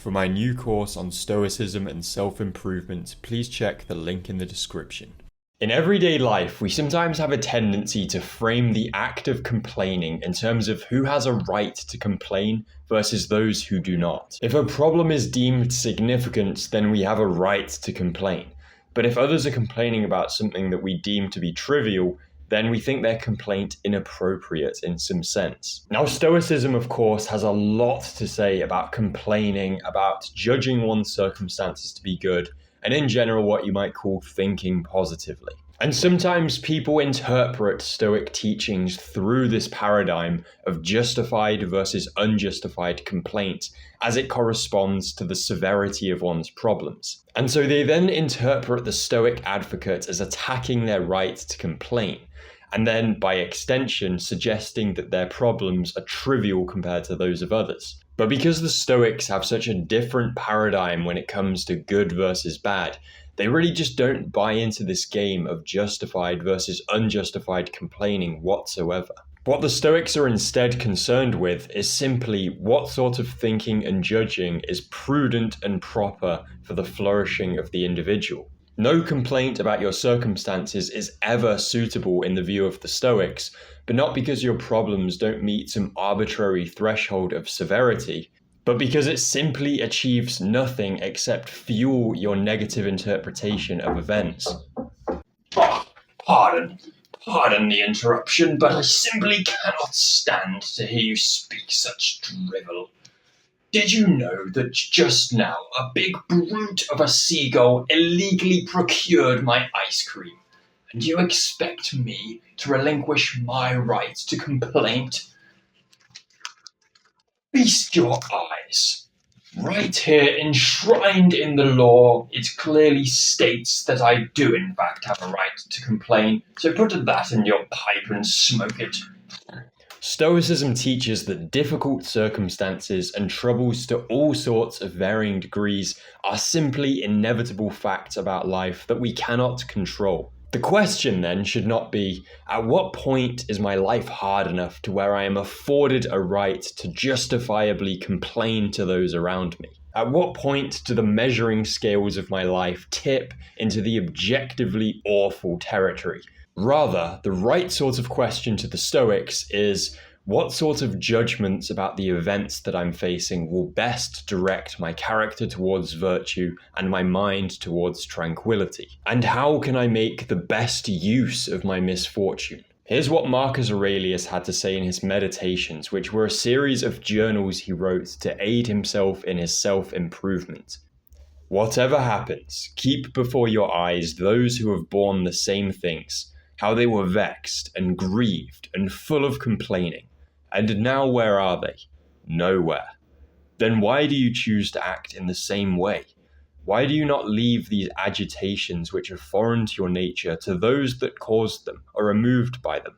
For my new course on Stoicism and self-improvement, please check the link in the description. In everyday life, we sometimes have a tendency to frame the act of complaining in terms of who has a right to complain versus those who do not. If a problem is deemed significant, then we have a right to complain. But if others are complaining about something that we deem to be trivial, then we think their complaint inappropriate in some sense. Now, Stoicism, of course, has a lot to say about complaining, about judging one's circumstances to be good, and in general, what you might call thinking positively. And sometimes people interpret Stoic teachings through this paradigm of justified versus unjustified complaint as it corresponds to the severity of one's problems. And so they then interpret the Stoic advocate as attacking their right to complain, and then by extension suggesting that their problems are trivial compared to those of others. But because the Stoics have such a different paradigm when it comes to good versus bad, they really just don't buy into this game of justified versus unjustified complaining whatsoever. What the Stoics are instead concerned with is simply what sort of thinking and judging is prudent and proper for the flourishing of the individual. No complaint about your circumstances is ever suitable in the view of the Stoics, but not because your problems don't meet some arbitrary threshold of severity, but because it simply achieves nothing except fuel your negative interpretation of events. Pardon the interruption, but I simply cannot stand to hear you speak such drivel. Did you know that just now a big brute of a seagull illegally procured my ice cream? And you expect me to relinquish my right to complaint? Feast your eyes. Right here, enshrined in the law, it clearly states that I do in fact have a right to complain, so put that in your pipe and smoke it. Stoicism teaches that difficult circumstances and troubles to all sorts of varying degrees are simply inevitable facts about life that we cannot control. The question then should not be, at what point is my life hard enough to where I am afforded a right to justifiably complain to those around me? At what point do the measuring scales of my life tip into the objectively awful territory? Rather, the right sort of question to the Stoics is, what sort of judgments about the events that I'm facing will best direct my character towards virtue and my mind towards tranquility? And how can I make the best use of my misfortune? Here's what Marcus Aurelius had to say in his Meditations, which were a series of journals he wrote to aid himself in his self-improvement. Whatever happens, keep before your eyes those who have borne the same things, how they were vexed and grieved and full of complaining. And now where are they? Nowhere. Then why do you choose to act in the same way? Why do you not leave these agitations which are foreign to your nature to those that caused them or are moved by them?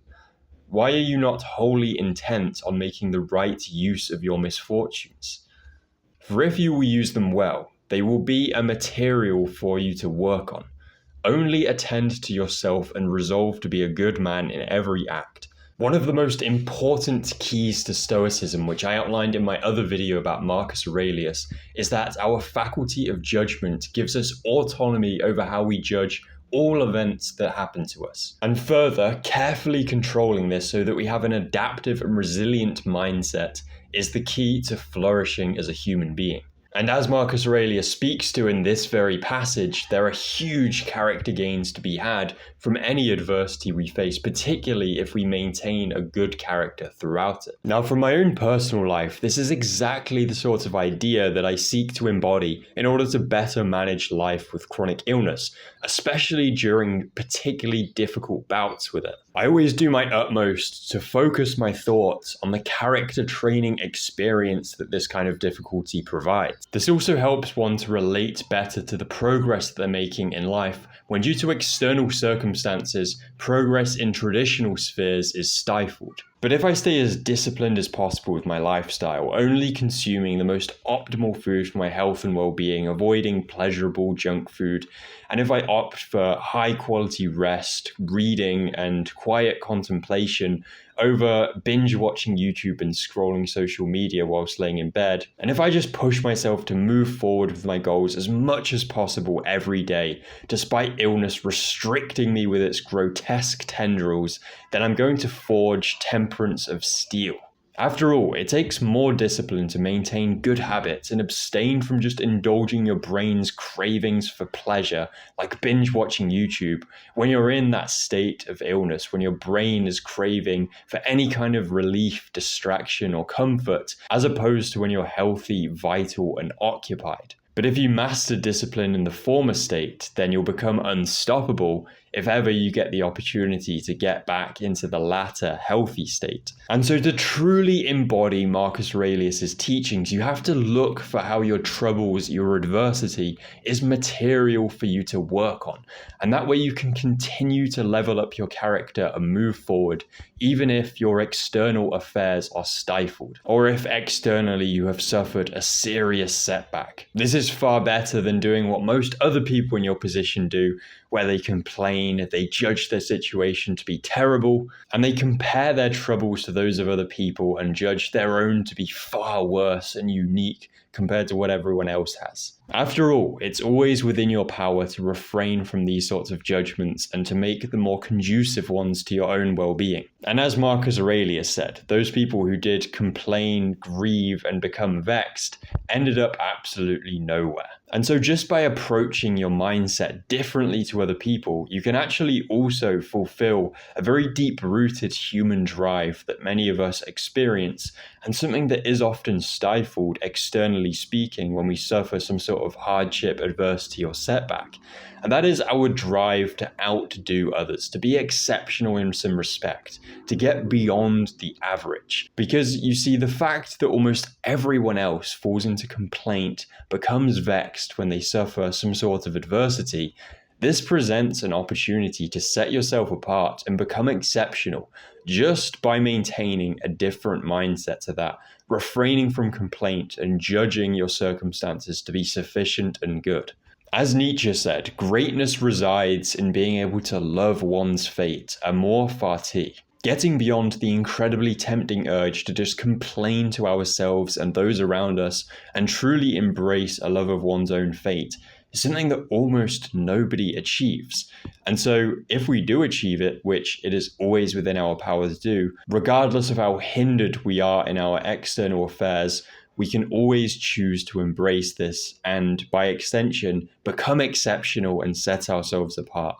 Why are you not wholly intent on making the right use of your misfortunes? For if you will use them well, they will be a material for you to work on. Only attend to yourself and resolve to be a good man in every act. One of the most important keys to Stoicism, which I outlined in my other video about Marcus Aurelius, is that our faculty of judgment gives us autonomy over how we judge all events that happen to us. And further, carefully controlling this so that we have an adaptive and resilient mindset is the key to flourishing as a human being. And as Marcus Aurelius speaks to in this very passage, there are huge character gains to be had from any adversity we face, particularly if we maintain a good character throughout it. Now, from my own personal life, this is exactly the sort of idea that I seek to embody in order to better manage life with chronic illness, especially during particularly difficult bouts with it. I always do my utmost to focus my thoughts on the character training experience that this kind of difficulty provides. This also helps one to relate better to the progress that they're making in life when, due to external circumstances, progress in traditional spheres is stifled. But if I stay as disciplined as possible with my lifestyle, only consuming the most optimal food for my health and well-being, avoiding pleasurable junk food, and if I opt for high quality rest, reading, and quiet contemplation over binge watching YouTube and scrolling social media whilst laying in bed, and if I just push myself to move forward with my goals as much as possible every day, despite illness restricting me with its grotesque tendrils, then I'm going to forge temperance of steel. After all, it takes more discipline to maintain good habits and abstain from just indulging your brain's cravings for pleasure, like binge watching YouTube, when you're in that state of illness, when your brain is craving for any kind of relief, distraction, or comfort, as opposed to when you're healthy, vital, and occupied. But if you master discipline in the former state, then you'll become unstoppable if ever you get the opportunity to get back into the latter healthy state. And so to truly embody Marcus Aurelius's teachings, you have to look for how your troubles, your adversity is material for you to work on. And that way you can continue to level up your character and move forward, even if your external affairs are stifled, or if externally you have suffered a serious setback. This is far better than doing what most other people in your position do, where they complain, they judge their situation to be terrible, and they compare their troubles to those of other people and judge their own to be far worse and unique compared to what everyone else has. After all, it's always within your power to refrain from these sorts of judgments and to make the more conducive ones to your own well-being. And as Marcus Aurelius said, those people who did complain, grieve, and become vexed ended up absolutely nowhere. And so just by approaching your mindset differently to other people, you can actually also fulfill a very deep-rooted human drive that many of us experience, and something that is often stifled, externally speaking, when we suffer some sort of hardship, adversity, or setback. And that is our drive to outdo others, to be exceptional in some respect, to get beyond the average. Because you see, the fact that almost everyone else falls into complaint, becomes vexed when they suffer some sort of adversity, this presents an opportunity to set yourself apart and become exceptional just by maintaining a different mindset to that, refraining from complaint and judging your circumstances to be sufficient and good. As Nietzsche said, greatness resides in being able to love one's fate, amor fati. Getting beyond the incredibly tempting urge to just complain to ourselves and those around us and truly embrace a love of one's own fate is something that almost nobody achieves. And so if we do achieve it, which it is always within our power to do, regardless of how hindered we are in our external affairs, we can always choose to embrace this and, by extension, become exceptional and set ourselves apart.